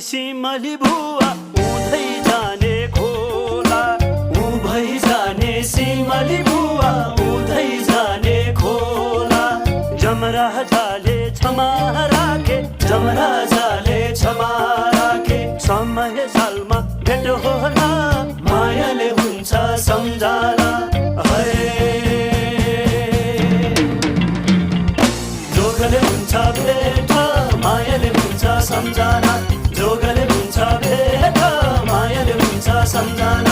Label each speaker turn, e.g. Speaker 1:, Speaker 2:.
Speaker 1: सिमली बुवा उधै जाने खोला उभै जाने सिमली बुवा उधै जाने खोला जमराजाले क्षमा राखे जमराजाले क्षमा राखे समय सालमा भेट होला मायाले हुन्छ सम्झना जोगले हुन्छ भेट मायाले हुन्छ सम्झना जोगले हुन्छ भेट मायाले हुन्छ सम्झना